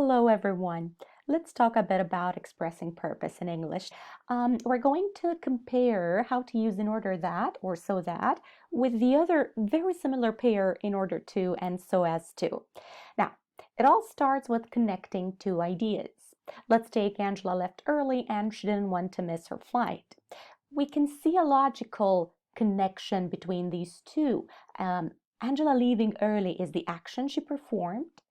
Hello, everyone. Let's talk a bit about expressing purpose in English. We're going to compare how to use in order that or so that with the other very similar pair in order to and so as to. Now, it all starts with connecting two ideas. Let's take Angela left early and she didn't want to miss her flight. We can see a logical connection between these two. Angela leaving early is the action she performed.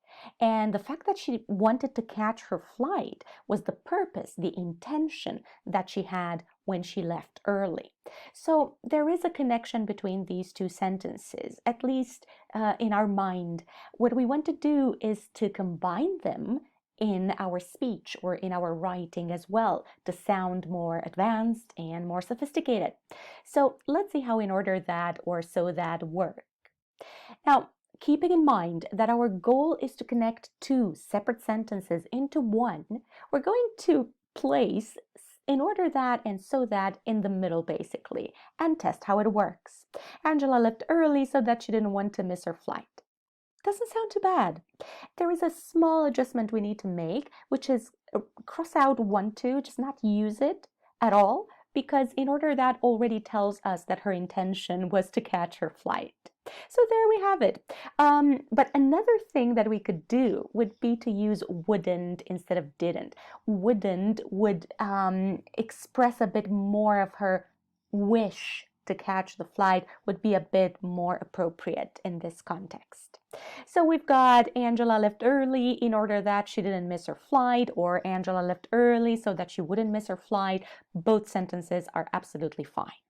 And the fact that she wanted to catch her flight was the purpose, the intention that she had when she left early. So there is a connection between these two sentences, at least in our mind. What we want to do is to combine them in our speech or in our writing as well to sound more advanced and more sophisticated. So let's see how in order that or so that work. Now, keeping in mind that our goal is to connect two separate sentences into one, we're going to place in order that and so that in the middle basically and test how it works. Angela left early so that she didn't want to miss her flight. Doesn't sound too bad. There is a small adjustment we need to make, which is cross out want to, just not use it at all, because in order that already tells us that her intention was to catch her flight. So there we have it. But another thing that we could do would be to use wouldn't instead of didn't. Wouldn't would express a bit more of her wish to catch the flight, would be a bit more appropriate in this context. So we've got Angela left early in order that she didn't miss her flight, or Angela left early so that she wouldn't miss her flight. Both sentences are absolutely fine.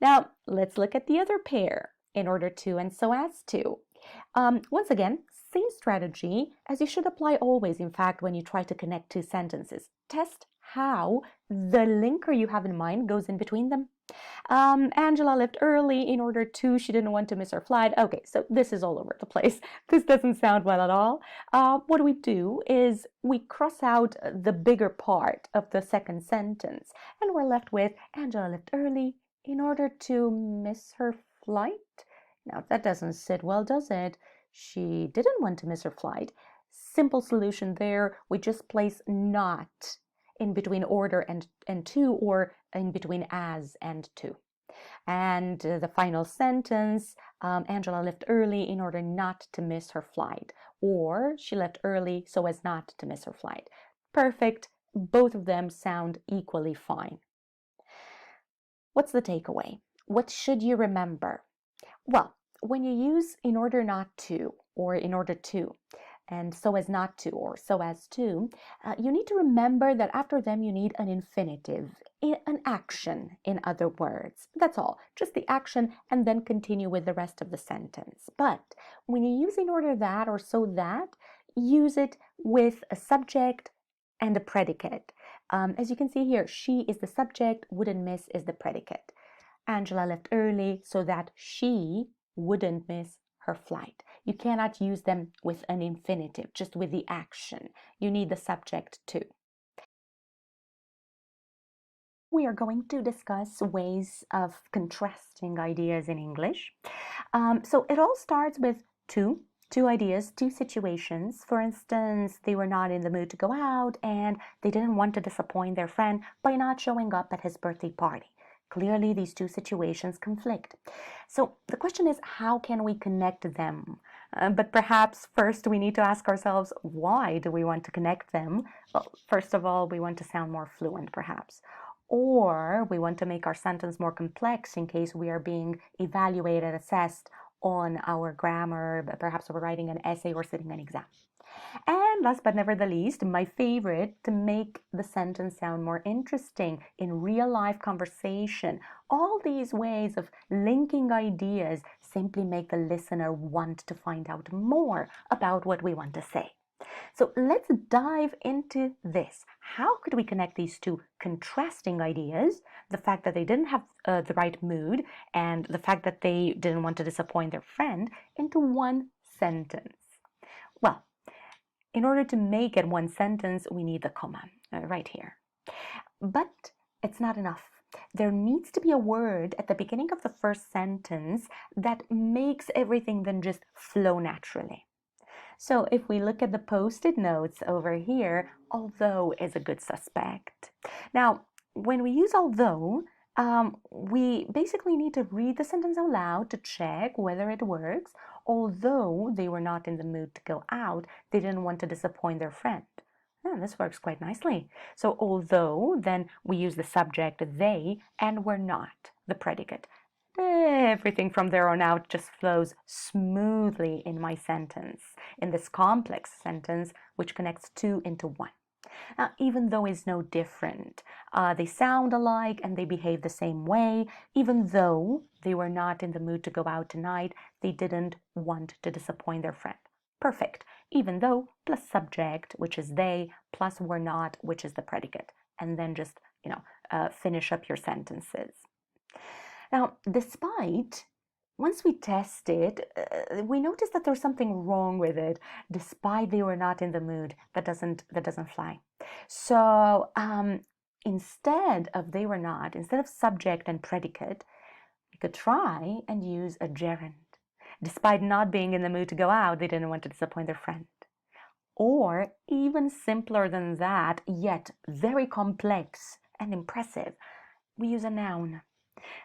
Now, let's look at the other pair, in order to and so as to. Once again, same strategy as you should apply always, in fact, when you try to connect two sentences. Test how the linker you have in mind goes in between them. Angela left early in order to, she didn't want to miss her flight. Okay, so this is all over the place. This doesn't sound well at all. What we do is we cross out the bigger part of the second sentence and we're left with Angela left early in order to miss her flight. Now that doesn't sit well, does it? She didn't want to miss her flight. Simple solution there. We just place not in between order and to, or in between as and to. And the final sentence, Angela left early in order not to miss her flight, or she left early so as not to miss her flight. Perfect. Both of them sound equally fine. What's the takeaway? What should you remember? Well, when you use in order not to or in order to, and so as not to or so as to, you need to remember that after them you need an infinitive, an action, in other words. That's all, just the action, and then continue with the rest of the sentence. But when you use in order that or so that, use it with a subject and a predicate. As you can see here, she is the subject, wouldn't miss is the predicate. Angela left early so that she wouldn't miss her flight. You cannot use them with an infinitive, just with the action. You need the subject too. We are going to discuss ways of contrasting ideas in English. So it all starts with two ideas, two situations. For instance, they were not in the mood to go out and they didn't want to disappoint their friend by not showing up at his birthday party. Clearly, these two situations conflict. So the question is, how can we connect them? But perhaps first we need to ask ourselves, why do we want to connect them? Well, first of all, we want to sound more fluent, perhaps. Or we want to make our sentence more complex in case we are being evaluated, assessed on our grammar, but perhaps we're writing an essay or sitting an exam. And last but never the least, my favorite, to make the sentence sound more interesting in real life conversation. All these ways of linking ideas simply make the listener want to find out more about what we want to say. So let's dive into this. How could we connect these two contrasting ideas, the fact that they didn't have the right mood and the fact that they didn't want to disappoint their friend, into one sentence? Well, in order to make it one sentence, we need the comma right here. But it's not enough. There needs to be a word at the beginning of the first sentence that makes everything then just flow naturally. So if we look at the post-it notes over here, although is a good suspect. Now, when we use although, we basically need to read the sentence out loud to check whether it works. Although they were not in the mood to go out, they didn't want to disappoint their friend. This works quite nicely. So although, then we use the subject they, and were not, the predicate. Everything from there on out just flows smoothly in my sentence, in this complex sentence which connects two into one. Now, even though it's no different, they sound alike and they behave the same way. Even though they were not in the mood to go out tonight, they didn't want to disappoint their friend. Perfect. Even though plus subject, which is they, plus were not, which is the predicate. And then just, finish up your sentences. Now, despite, once we test it, we notice that there's something wrong with it. Despite they were not in the mood, that doesn't fly. So instead of they were not, instead of subject and predicate, we could try and use a gerund. Despite not being in the mood to go out, they didn't want to disappoint their friend. Or even simpler than that, yet very complex and impressive, we use a noun.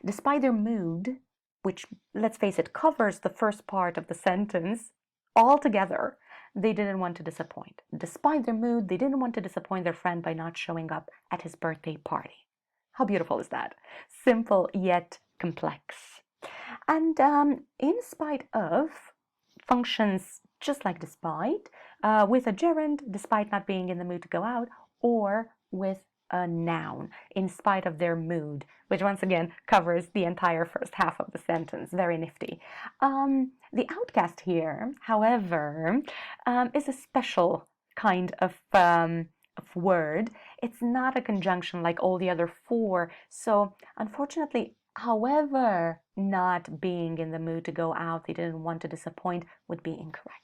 Despite their mood, which, let's face it, covers the first part of the sentence altogether, they didn't want to disappoint. Despite their mood, they didn't want to disappoint their friend by not showing up at his birthday party. How beautiful is that? Simple yet complex. And in spite of functions just like despite, with a gerund, despite not being in the mood to go out, or with a noun, in spite of their mood, which once again covers the entire first half of the sentence. Very nifty. The outcast here, however, is a special kind of word. It's not a conjunction like all the other four. So unfortunately, however, not being in the mood to go out, they didn't want to disappoint, would be incorrect.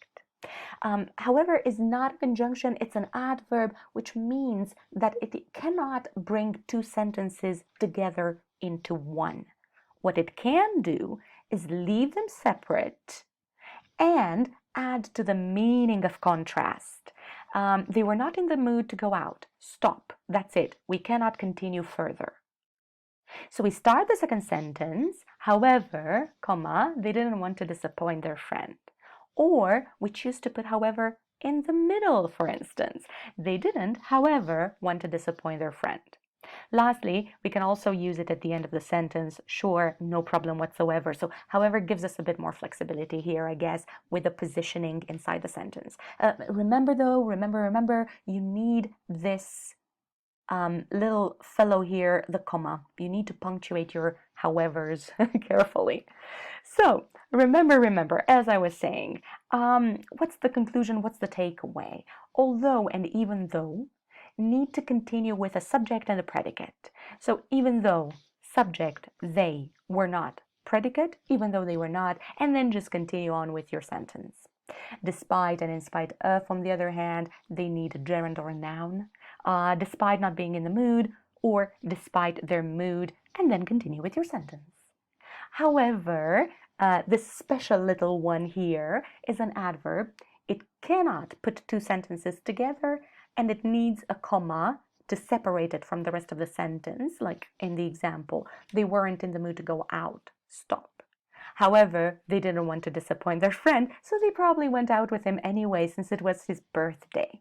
However is not a conjunction, it's an adverb, which means that it cannot bring two sentences together into one. What it can do is leave them separate and add to the meaning of contrast. They were not in the mood to go out. Stop. That's it. We cannot continue further. So we start the second sentence, however, comma, they didn't want to disappoint their friend. Or we choose to put however in the middle, for instance. They didn't, however, want to disappoint their friend. Lastly, we can also use it at the end of the sentence. Sure, no problem whatsoever. So however gives us a bit more flexibility here, I guess, with the positioning inside the sentence. Remember though, remember, you need this little fellow here, the comma. You need to punctuate your howevers carefully. So remember, as I was saying, what's the conclusion? What's the takeaway? Although and even though need to continue with a subject and a predicate. So even though, subject, they were not, predicate, even though they were not, and then just continue on with your sentence. Despite and in spite of, on the other hand, they need a gerund or a noun. Despite not being in the mood, or despite their mood, and then continue with your sentence. However, this special little one here is an adverb. It cannot put two sentences together, and it needs a comma to separate it from the rest of the sentence, like in the example, they weren't in the mood to go out. Stop. However, they didn't want to disappoint their friend, so they probably went out with him anyway since it was his birthday.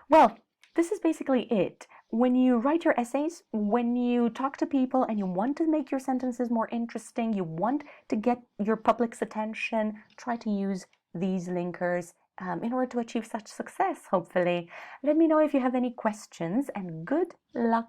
Well, this is basically it. When you write your essays, when you talk to people and you want to make your sentences more interesting, you want to get your public's attention, try to use these linkers in order to achieve such success, hopefully. Let me know if you have any questions, and good luck.